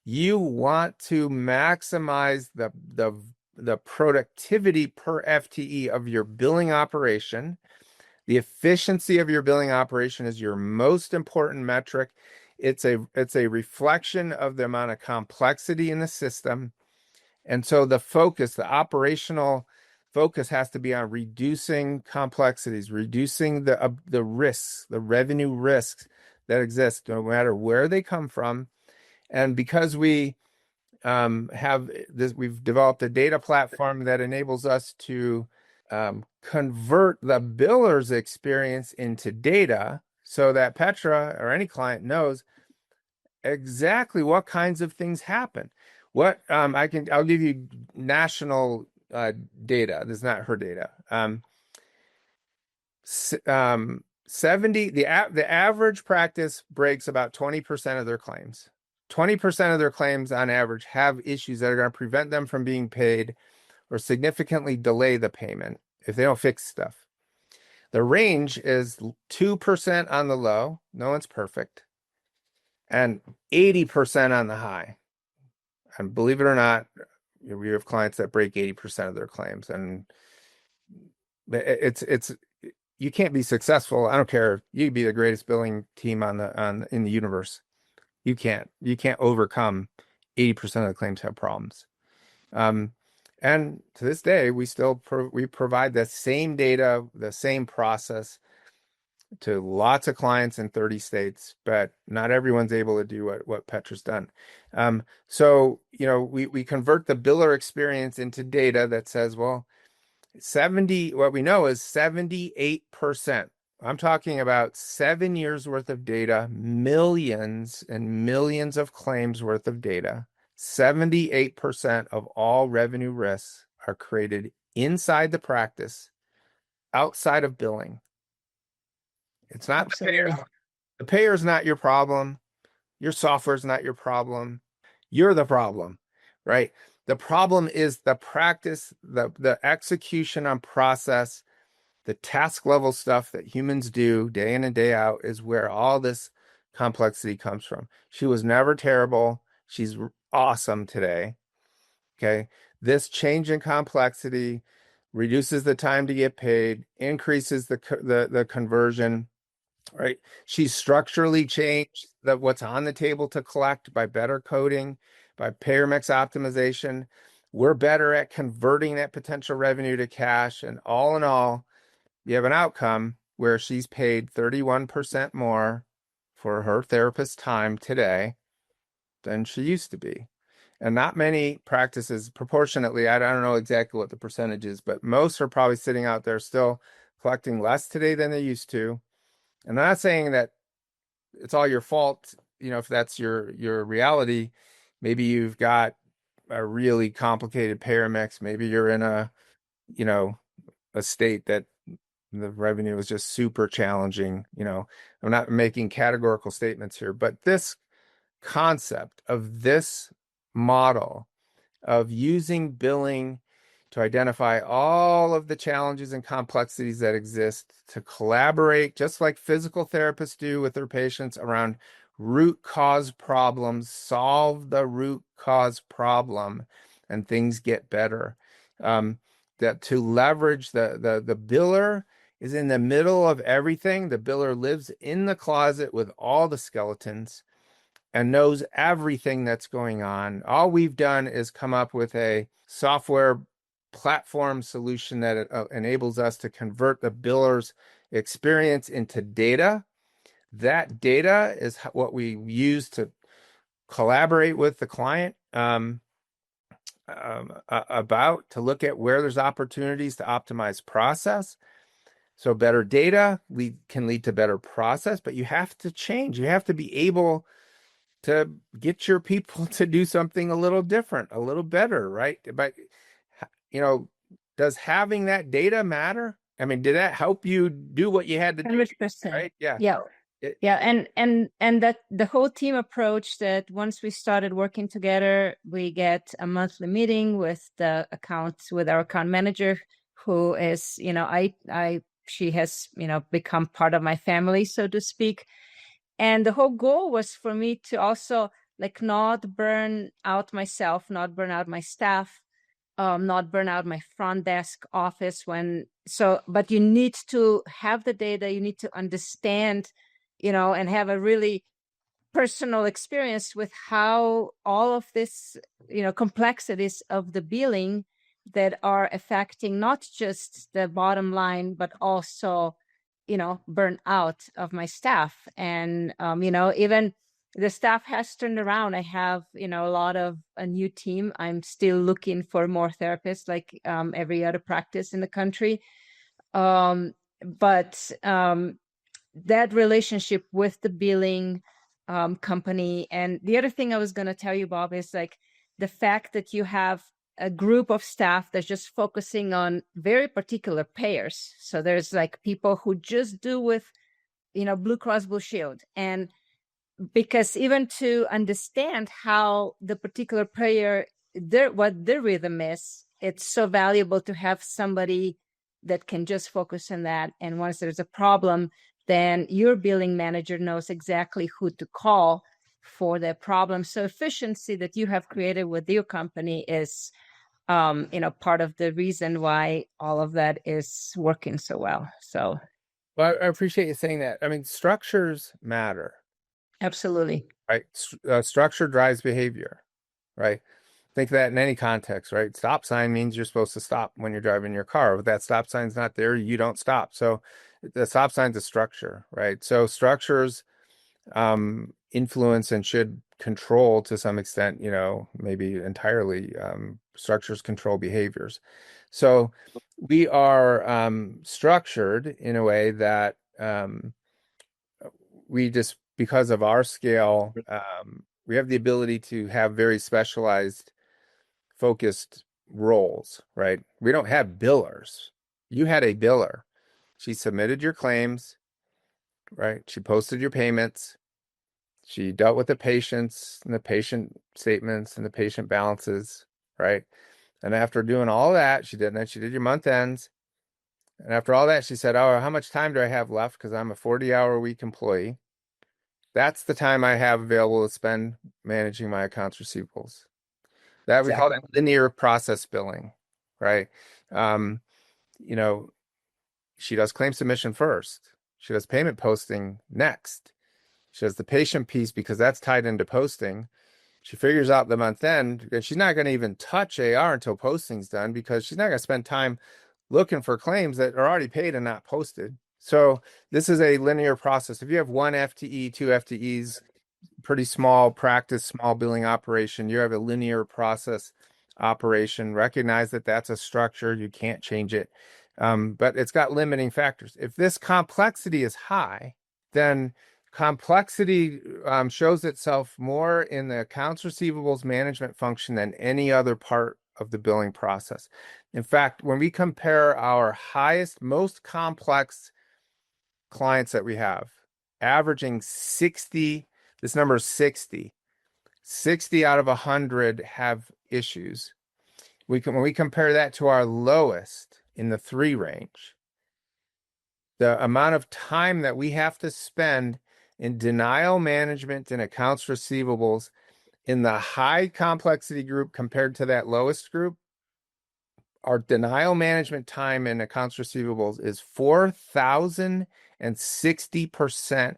You want to maximize the productivity per FTE of your billing operation. The efficiency of your billing operation is your most important metric. It's a reflection of the amount of complexity in the system. And so the operational focus has to be on reducing complexities, reducing the risks, the revenue risks that exist, no matter where they come from. And because we have this, we've developed a data platform that enables us to convert the biller's experience into data, so that Petra or any client knows exactly what kinds of things happen. I'll give you national data. This is not her data. 70, the average practice breaks about 20% of their claims. 20% of their claims on average have issues that are going to prevent them from being paid or significantly delay the payment if they don't fix stuff. The range is 2% on the low, no one's perfect, and 80% on the high. And believe it or not, we have clients that break 80% of their claims, and it's you can't be successful. I don't care. You could be the greatest billing team in the universe. You can't overcome 80% of the claims have problems. And to this day, we still we provide the same data, the same process to lots of clients in 30 states, but not everyone's able to do what Petra's done. So, we convert the biller experience into data that says, well, what we know is 78%. I'm talking about 7 years worth of data, millions and millions of claims worth of data. 78% of all revenue risks are created inside the practice, outside of billing. It's not the payer. The payer is not your problem. Your software is not your problem. You're the problem, right? The problem is the practice, the execution on process, the task level stuff that humans do day in and day out is where all this complexity comes from. She was never terrible. She's awesome today. Okay. This change in complexity reduces the time to get paid, increases the conversion, right? She's structurally changed what's on the table to collect by better coding, by payer mix optimization. We're better at converting that potential revenue to cash. And all in all, you have an outcome where she's paid 31% more for her therapist's time today than she used to be. And not many practices proportionately, I don't know exactly what the percentage is, but most are probably sitting out there still collecting less today than they used to. And I'm not saying that it's all your fault, if that's your reality. Maybe you've got a really complicated payer mix. Maybe you're in a state that the revenue is just super challenging. I'm not making categorical statements here, but this concept of this model of using billing to identify all of the challenges and complexities that exist, to collaborate, just like physical therapists do with their patients around root cause problems, solve the root cause problem, and things get better. That to leverage the biller is in the middle of everything. The biller lives in the closet with all the skeletons and knows everything that's going on. All we've done is come up with a software platform solution that enables us to convert the biller's experience into data. That data is what we use to collaborate with the client about to look at where there's opportunities to optimize process. So better data can lead to better process, but you have to change. You have to be able to get your people to do something a little different, a little better, right? But, does having that data matter? I mean, did that help you do what you had to do? 100%. Right? Yeah. Yeah. And that the whole team approach that once we started working together, we get a monthly meeting with our account manager, who is, she has, become part of my family, so to speak. And the whole goal was for me to also not burn out myself, not burn out my staff, not burn out my front desk office but you need to have the data, you need to understand, and have a really personal experience with how all of this, complexities of the billing that are affecting not just the bottom line, but also, burn out of my staff. And, even the staff has turned around. I have, a new team. I'm still looking for more therapists, like every other practice in the country. But that relationship with the billing company. And the other thing I was going to tell you, Bob, is the fact that you have a group of staff that's just focusing on very particular payers. So there's like people who just do with, Blue Cross Blue Shield. And because even to understand how the particular payer, what their rhythm is, it's so valuable to have somebody that can just focus on that. And once there's a problem, then your billing manager knows exactly who to call for the problem. So efficiency that you have created with your company is, part of the reason why all of that is working so well. So, well, I appreciate you saying that. I mean, structures matter. Absolutely. Right? Structure drives behavior, right? Think of that in any context, right? Stop sign means you're supposed to stop when you're driving your car. If that stop sign's not there, you don't stop. So the stop sign's a structure, right? So structures influence and should control to some extent, maybe entirely, structures control behaviors. So we are structured in a way that we just, because of our scale, we have the ability to have very specialized, focused roles, right? We don't have billers. You had a biller. She submitted your claims, right? She posted your payments. She dealt with the patients and the patient statements and the patient balances, right? And after doing all that, she did your month ends. And after all that, she said, "Oh, how much time do I have left? Because I'm a 40-hour-a-week employee. That's the time I have available to spend managing my accounts receivables." That we call that linear process billing, right? Um, she does claim submission first. She does payment posting next. She does the patient piece because that's tied into posting. She figures out the month end, and she's not going to even touch AR until posting's done because she's not going to spend time looking for claims that are already paid and not posted. So this is a linear process. If you have one FTE, two FTEs, pretty small practice, small billing operation, you have a linear process operation. Recognize that that's a structure. You can't change it. But it's got limiting factors. If this complexity is high, then complexity shows itself more in the accounts receivables management function than any other part of the billing process. In fact, when we compare our highest, most complex clients that we have, averaging 60, this number is 60 out of 100 have issues. When we compare that to our lowest in the 3 range, the amount of time that we have to spend in denial management and accounts receivables in the high complexity group compared to that lowest group, our denial management time in accounts receivables is 4,060%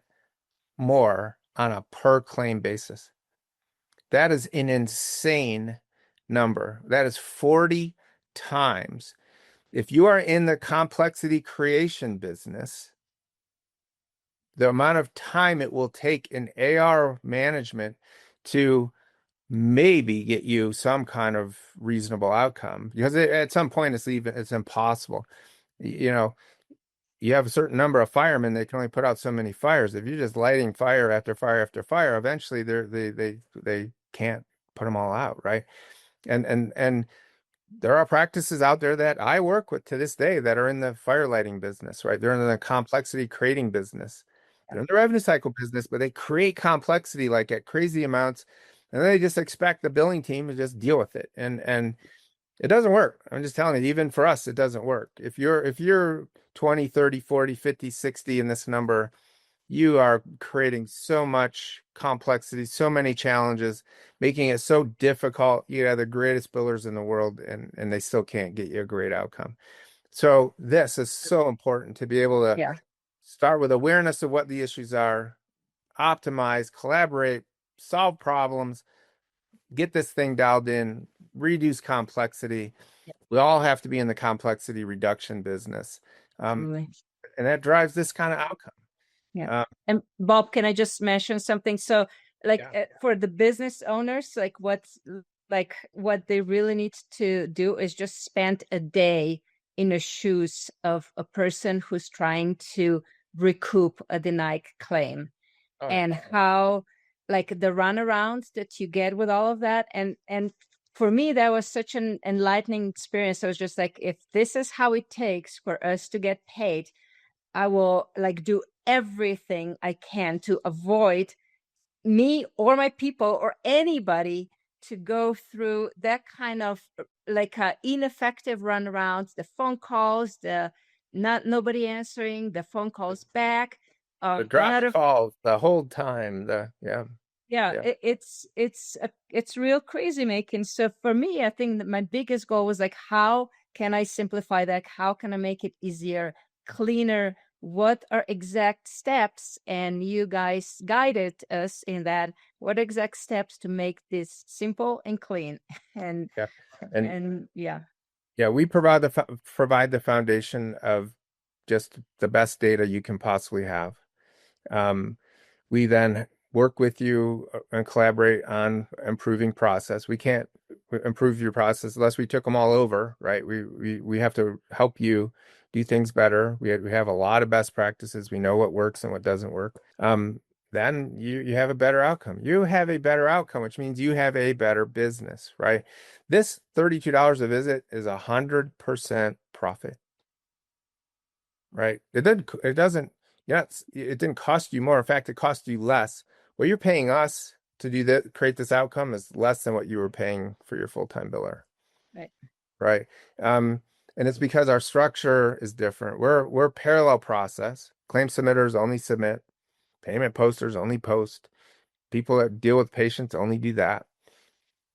more on a per claim basis. That is an insane number. That is 40 times. If you are in the complexity creation business, the amount of time it will take in AR management to maybe get you some kind of reasonable outcome, because at some point it's impossible. You have a certain number of firemen, they can only put out so many fires. If you're just lighting fire after fire after fire, eventually they can't put them all out, right? And there are practices out there that I work with to this day that are in the fire lighting business, right? They're in the complexity creating business. They're in the revenue cycle business, but they create complexity like at crazy amounts, and then they just expect the billing team to just deal with it. And it doesn't work. I'm just telling you, even for us, it doesn't work. If you're 20, 30, 40, 50, 60 in this number, you are creating so much complexity, so many challenges, making it so difficult. You have the greatest billers in the world, and they still can't get you a great outcome. So this is so important to be able to start with awareness of what the issues are, optimize, collaborate, solve problems, get this thing dialed in, reduce complexity. We all have to be in the complexity reduction business. And that drives this kind of outcome. Yeah. And Bob, can I just mention something? So for the business owners, what they really need to do is just spend a day in the shoes of a person who's trying to recoup a denied claim, and how the runarounds that you get with all of that, and for me, that was such an enlightening experience. I was just like, if this is how it takes for us to get paid, I will like do everything I can to avoid me or my people or anybody to go through that kind of like ineffective runarounds, the phone calls, the not nobody answering, the phone calls back, The dropped another calls the whole time. yeah, Yeah. it's real crazy making. So for me, I think that my biggest goal was like, how can I simplify that? How can I make it easier, cleaner? What are exact steps? And you guys guided us in that. What exact steps to make this simple and clean? And Yeah. And and yeah, yeah, we provide the foundation of just the best data you can possibly have. We then work with you and collaborate on improving process. We can't improve your process unless we took them all over, right? We have to help you do things better. We have a lot of best practices. We know what works and what doesn't work. Then you have a better outcome. You have a better outcome, which means you have a better business, right? This $32 a visit is 100% profit, right? It doesn't, yes, it didn't cost you more. In fact, it cost you less. What you're paying us to do that, create this outcome is less than what you were paying for your full-time biller, right, right? And it's because our structure is different. We're parallel process. Claim submitters only submit, payment posters only post. People that deal with patients only do that.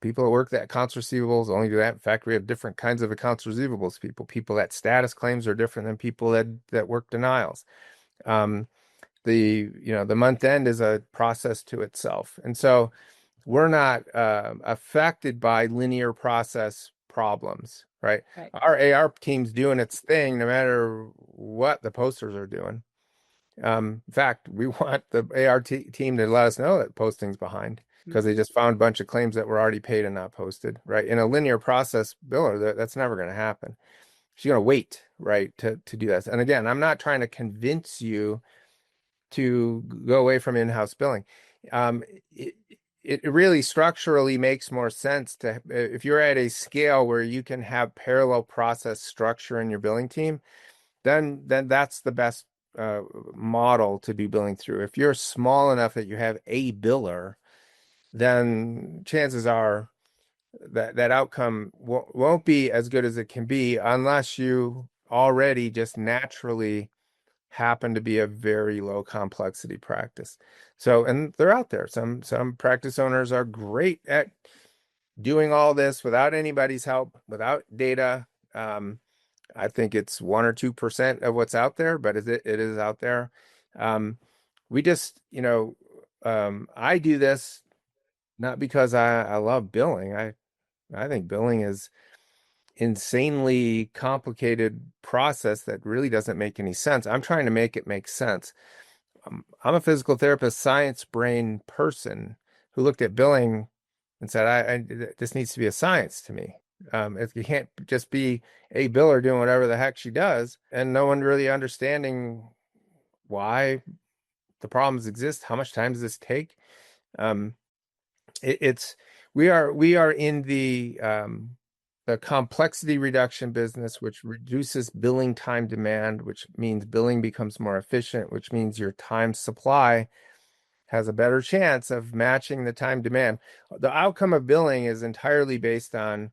People that work that accounts receivables only do that. In fact, we have different kinds of accounts receivables people. People that status claims are different than people that work denials. Um, the month end is a process to itself, and so we're not affected by linear process problems, right? right, Our AR team's doing its thing no matter what the posters are doing. In fact, we want the AR team to let us know that posting's behind because they just found a bunch of claims that were already paid and not posted, right? In a linear process biller, that's never going to happen. She's going to wait, right, to do that. And again, I'm not trying to convince you to go away from in-house billing. Um, it, it really structurally makes more sense to, if you're at a scale where you can have parallel process structure in your billing team, then that's the best model to do billing through. If you're small enough that you have a biller, then chances are that outcome won't be as good as it can be unless you already just naturally happen to be a very low complexity practice. So, and they're out there. Some practice owners are great at doing all this without anybody's help, without data. I think it's 1 or 2% of what's out there, but it is out there. We just, I do this not because I love billing. I think billing is insanely complicated process that really doesn't make any sense. I'm trying to make it make sense. I'm a physical therapist, science brain person who looked at billing and said, this needs to be a science to me. It can't just be a biller doing whatever the heck she does and no one really understanding why the problems exist. How much time does this take? Um, it's we are in the complexity reduction business, which reduces billing time demand, which means billing becomes more efficient, which means your time supply has a better chance of matching the time demand. The outcome of billing is entirely based on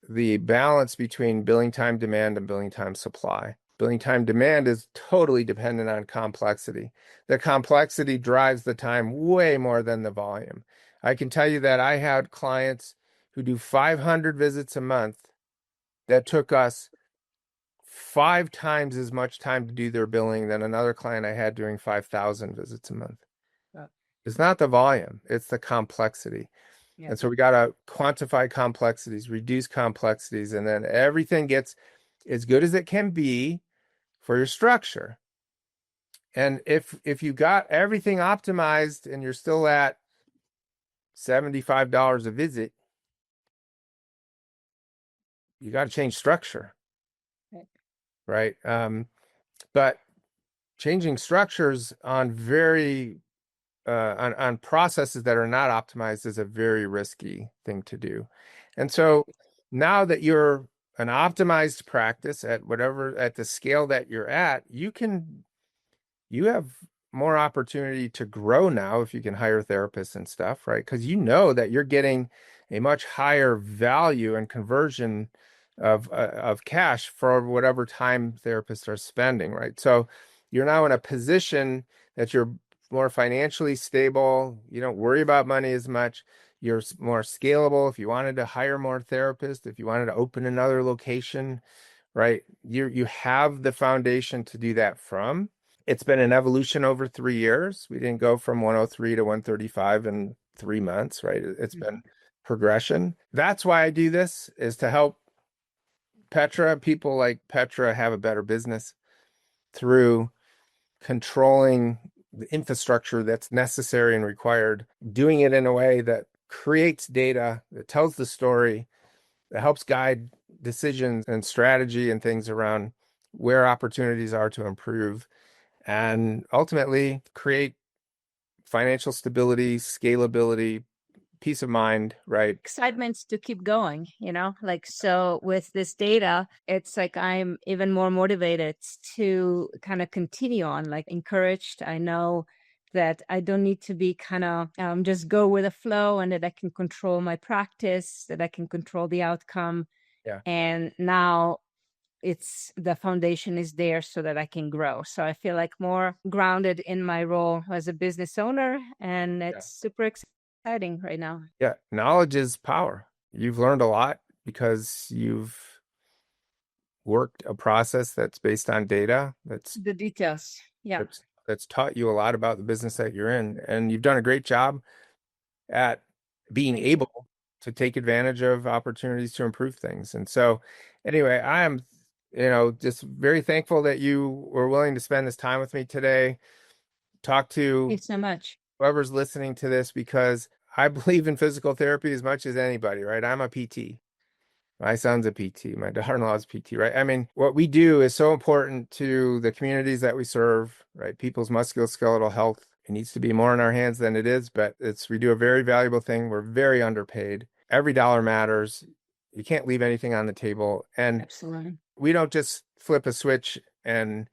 the balance between billing time demand and billing time supply. Billing time demand is totally dependent on complexity. The complexity drives the time way more than the volume. I can tell you that I had clients who do 500 visits a month that took us 5 times as much time to do their billing than another client I had doing 5,000 visits a month. uh, It's not the volume, it's the complexity. yeah, And so we got to quantify complexities, reduce complexities, and then everything gets as good as it can be for your structure. And if you got everything optimized and you're still at $75 a visit, you got to change structure, right, right? But changing structures on very on processes that are not optimized is a very risky thing to do. And so now that you're an optimized practice at the scale that you're at, you have more opportunity to grow now if you can hire therapists and stuff, right? Because you know that you're getting a much higher value and conversion of cash for whatever time therapists are spending, right? So you're now in a position that you're more financially stable. You don't worry about money as much. You're more scalable. If you wanted to hire more therapists, if you wanted to open another location, right? You have the foundation to do that from. It's been an evolution over 3 years. We didn't go from 103 to 135 in 3 months, right? It's been progression. That's why I do this, is to help people like Petra have a better business through controlling the infrastructure that's necessary and required, doing it in a way that creates data, that tells the story, that helps guide decisions and strategy and things around where opportunities are to improve, and ultimately create financial stability, scalability, peace of mind, right? Excitement to keep going, so with this data, it's like I'm even more motivated to kind of continue on, like encouraged. I know that I don't need to be kind of just go with the flow, and that I can control my practice, that I can control the outcome. Yeah. And now the foundation is there so that I can grow. So I feel like more grounded in my role as a business owner, and it's super exciting right now. Yeah. Knowledge is power. You've learned a lot because you've worked a process that's based on data. That's the details. Yeah. That's taught you a lot about the business that you're in. And you've done a great job at being able to take advantage of opportunities to improve things. And so anyway, I am, just very thankful that you were willing to spend this time with me today. Talk to Thanks so much. Whoever's listening to this, because I believe in physical therapy as much as anybody, right? I'm a PT. My son's a PT. My daughter-in-law's PT, right? I mean, what we do is so important to the communities that we serve, right? People's musculoskeletal health. It needs to be more in our hands than it is, but we do a very valuable thing. We're very underpaid. Every dollar matters. You can't leave anything on the table. And absolutely, we don't just flip a switch and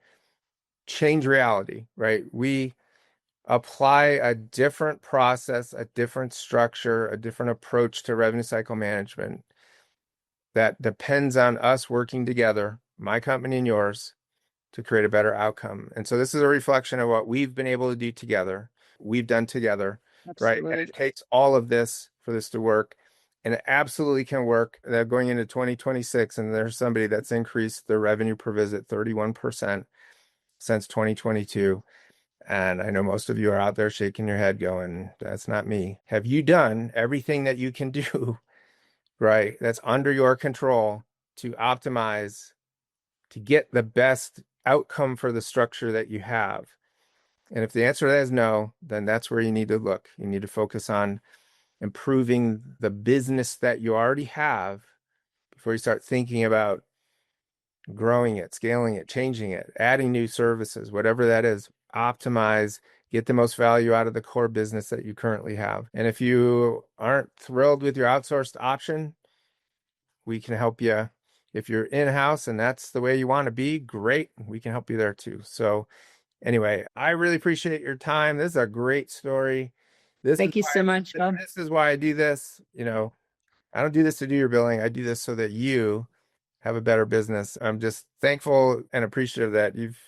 change reality, right? We apply a different process, a different structure, a different approach to revenue cycle management that depends on us working together, my company and yours, to create a better outcome. And so this is a reflection of what we've been able to do together, we've done together, absolutely, right? And it takes all of this for this to work. And it absolutely can work. They're going into 2026, and there's somebody that's increased their revenue per visit 31% since 2022. And I know most of you are out there shaking your head going, that's not me. Have you done everything that you can do, right? That's under your control to optimize, to get the best outcome for the structure that you have? And if the answer to that is no, then that's where you need to look. You need to focus on improving the business that you already have before you start thinking about growing it, scaling it, changing it, adding new services, whatever that is. Optimize, get the most value out of the core business that you currently have. And if you aren't thrilled with your outsourced option, we can help you. If you're in-house and that's the way you want to be, great. We can help you there too. So anyway, I really appreciate your time. This is a great story. Thank you so much, Bob. This is why I do this. I don't do this to do your billing. I do this so that you have a better business. I'm just thankful and appreciative that you've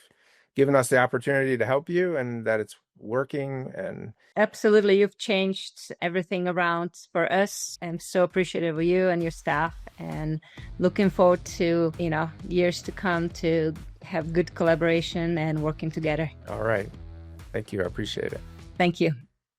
given us the opportunity to help you and that it's working. And absolutely, you've changed everything around for us. I'm so appreciative of you and your staff, and looking forward to years to come to have good collaboration and working together. All right. Thank you. I appreciate it. Thank you.